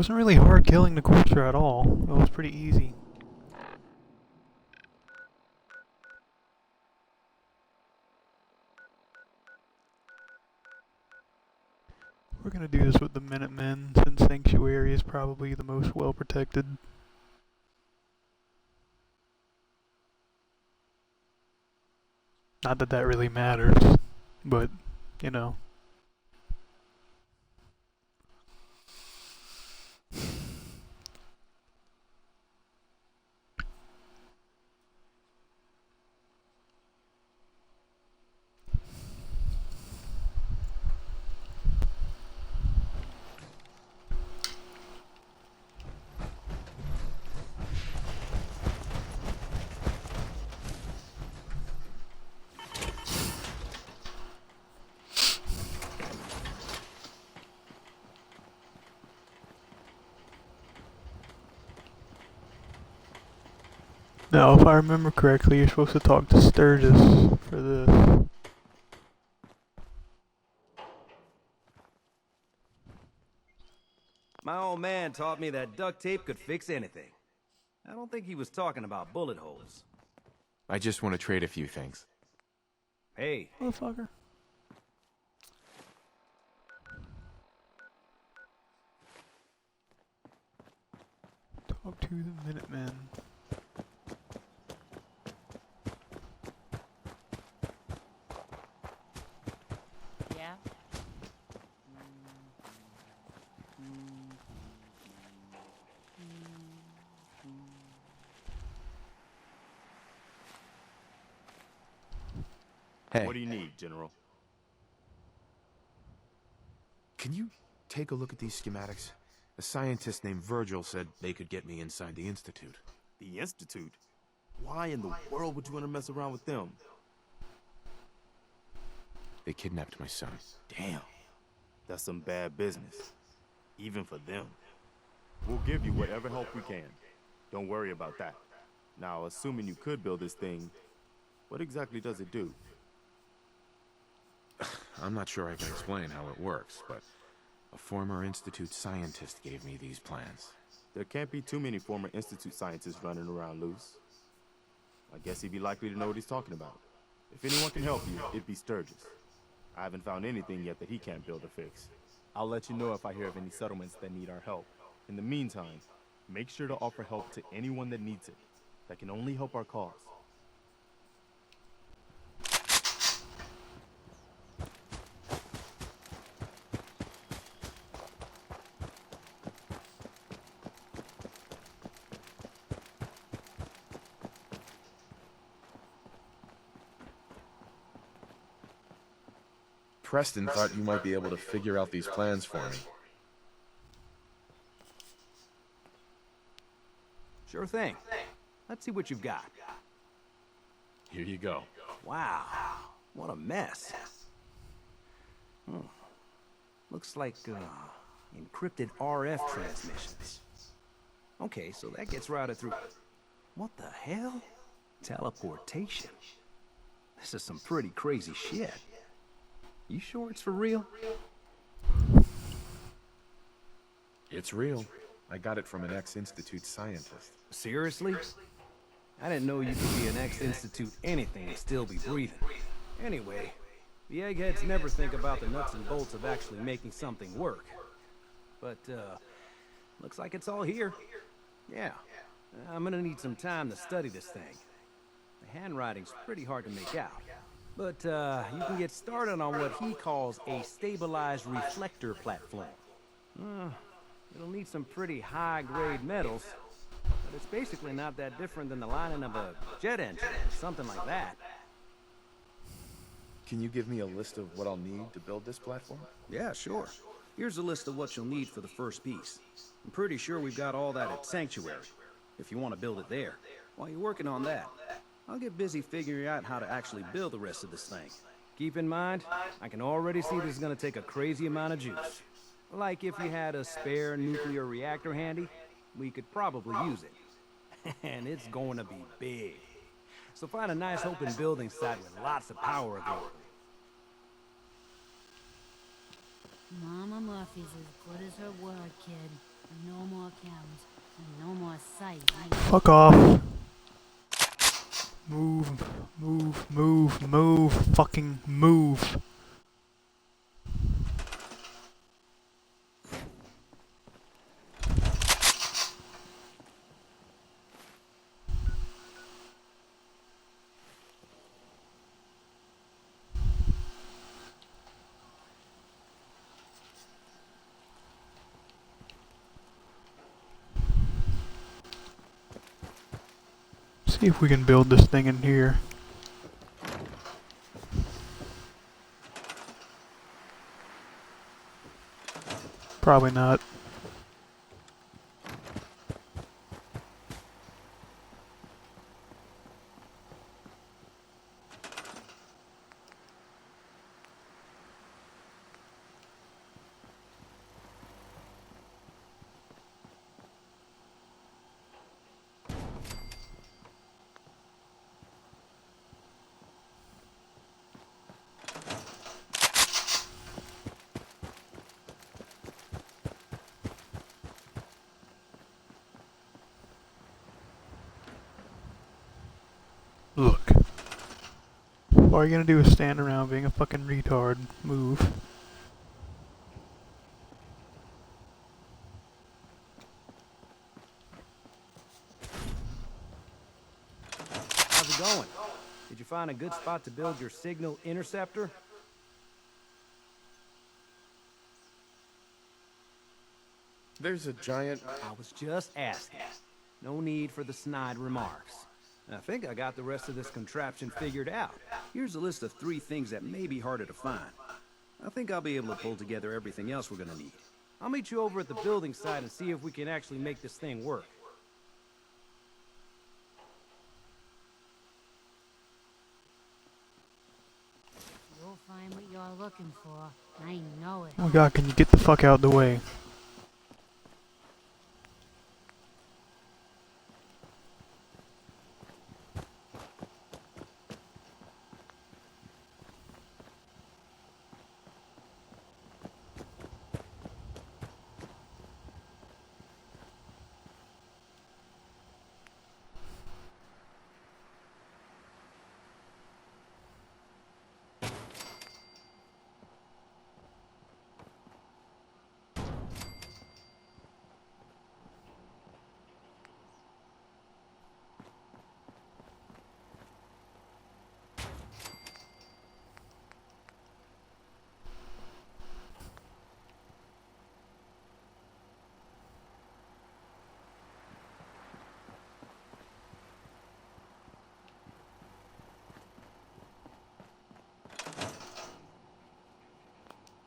Wasn't really hard killing the Corpser at all. It was pretty easy. We're gonna do this with the Minutemen, since Sanctuary is probably the most well protected. Not that that really matters, but, you know. Now, if I remember correctly, you're supposed to talk to Sturgis for this. My old man taught me that duct tape could fix anything. I don't think he was talking about bullet holes. I just want to trade a few things. Hey. Motherfucker. Talk to the Minutemen. Yeah? Hey, What do you need, General? can you take a look at these schematics? A scientist named Virgil said they could get me inside the Institute. The Institute? Why in the world would you want to mess around with them? They kidnapped my son. Damn. That's some bad business. Even for them. We'll give you whatever help we can. Don't worry about that. Now, assuming you could build this thing, what exactly does it do? I'm not sure I can explain how it works, but a former Institute scientist gave me these plans. There can't be too many former Institute scientists running around loose. I guess he'd be likely to know what he's talking about. If anyone can help you, it'd be Sturgis. I haven't found anything yet that he can't build or fix. I'll let you know if I hear of any settlements that need our help. In the meantime, make sure to offer help to anyone that needs it. That can only help our cause. Preston thought you might be able to figure out these plans for me. Sure thing. Let's see what you've got. Here you go. Wow. What a mess. Looks like, encrypted RF transmissions. Okay, so that gets routed through... What the hell? Teleportation. This is some pretty crazy shit. You sure it's for real? It's real. I got it from an ex-Institute scientist. Seriously? I didn't know you could be an ex-Institute anything and still be breathing. Anyway, the eggheads never think about the nuts and bolts of actually making something work. But, looks like it's all here. Yeah. I'm gonna need some time to study this thing. The handwriting's pretty hard to make out. But, you can get started on what he calls a stabilized reflector platform. It'll need some pretty high-grade metals, but it's basically not that different than the lining of a jet engine, or something like that. Can you give me a list of what I'll need to build this platform? Yeah, sure. Here's a list of what you'll need for the first piece. I'm pretty sure we've got all that at Sanctuary, if you want to build it there. While you're working on that, I'll get busy figuring out how to actually build the rest of this thing. Keep in mind, I can already see this is gonna take a crazy amount of juice. Like if you had a spare nuclear reactor handy, we could probably use it. And it's going to be big. So find a nice open building site with lots of power available. Mama Murphy's as good as her word, kid. No more cams. And no more sight. Fuck off. Move, move, move, move, fucking move. See if we can build this thing in here. Probably not. Look. All you're gonna do is stand around being a fucking retard. Move. How's it going? Did you find a good spot to build your signal interceptor? There's a giant... I was just asking. No need for the snide remarks. I think I got the rest of this contraption figured out. Here's a list of 3 things that may be harder to find. I think I'll be able to pull together everything else we're gonna need. I'll meet you over at the building site and see if we can actually make this thing work. You'll find what you're looking for. I know it. Oh my god, can you get the fuck out of the way?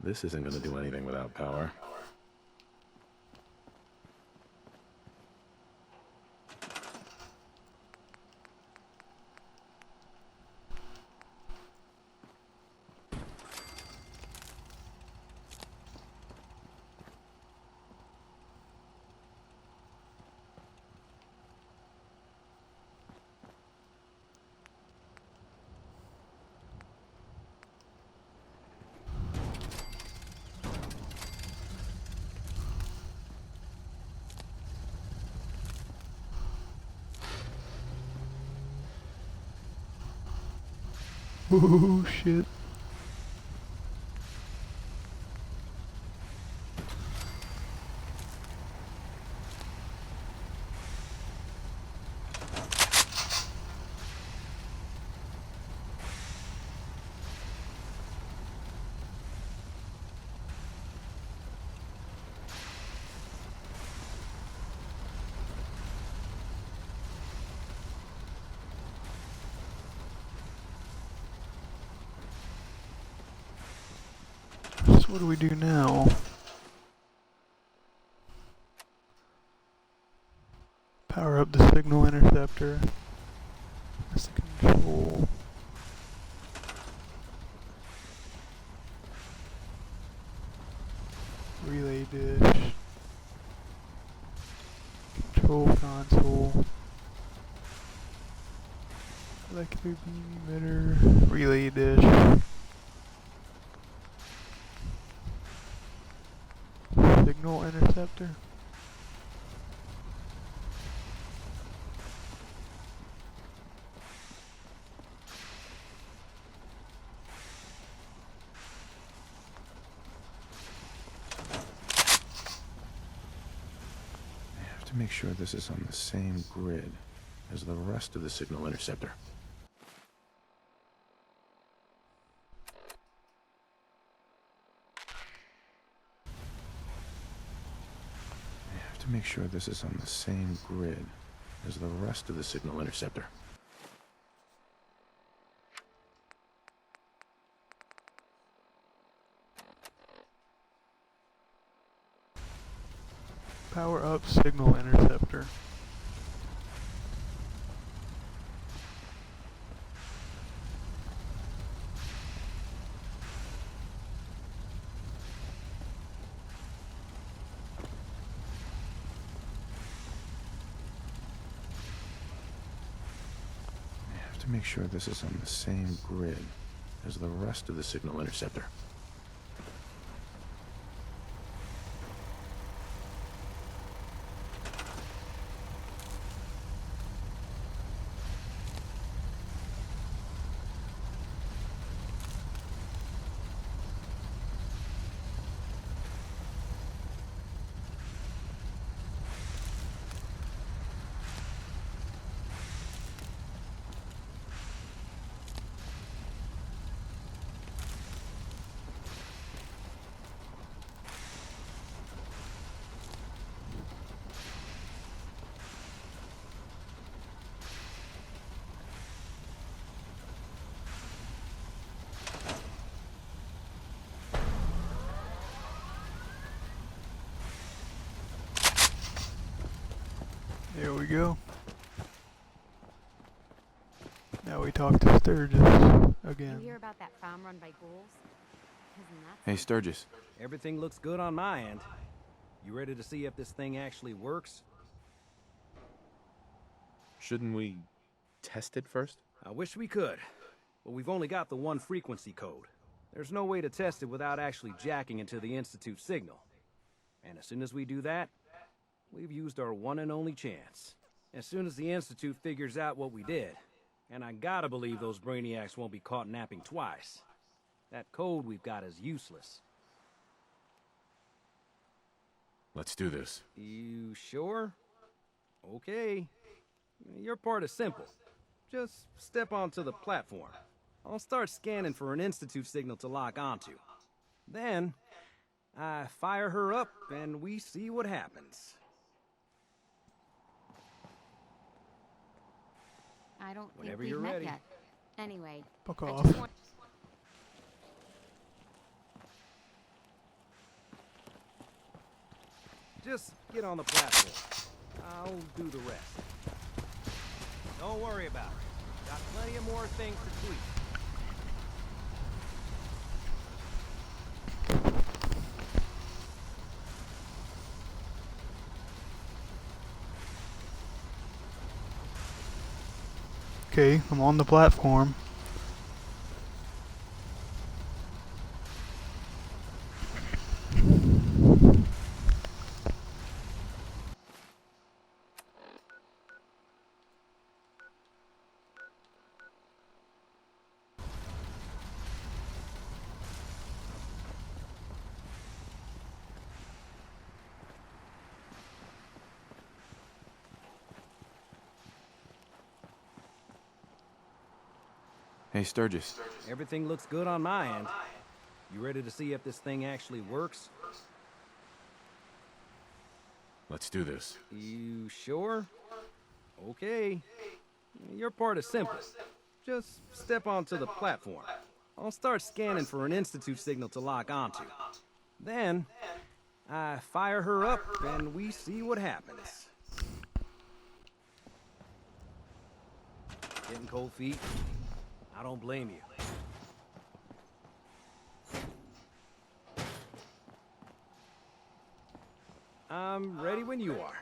This isn't gonna do anything without power. Oh shit. So what do we do now? Power up the signal interceptor. That's the control. Relay dish. Control console. Molecular beam emitter. Relay dish. Signal interceptor. make sure this is on the same grid as the rest of the signal interceptor. I have to make sure this is on the same grid as the rest of the signal interceptor. Power up signal interceptor. I have to make sure this is on the same grid as the rest of the signal interceptor. There we go. Now we talk to Sturgis You again. hear about that farm run by ghouls? Isn't that Hey, Sturgis. Everything looks good on my end. You ready to see if this thing actually works? Shouldn't we test it first? I wish we could, but we've only got the one frequency code. There's no way to test it without actually jacking into the Institute signal. And as soon as we do that, we've used our one and only chance. As soon as the Institute figures out what we did, and I gotta believe those brainiacs won't be caught napping twice, that code we've got is useless. Let's do this. You sure? Okay. Your part is simple. Just step onto the platform. I'll start scanning for an Institute signal to lock onto. Then, I fire her up and we see what happens. I don't think Whenever we've you're met ready. yet. Anyway, Fuck I off. just want... Just get on the platform. I'll do the rest. Don't worry about it. Got plenty of more things to tweak. Okay, I'm on the platform. Hey, Sturgis. Everything looks good on my end. You ready to see if this thing actually works? Let's do this. You sure? Okay. Your part is simple. Just step onto the platform. I'll start scanning for an Institute signal to lock onto. Then, I fire her up and we see what happens. Getting cold feet? I don't blame you. I'm ready when you are.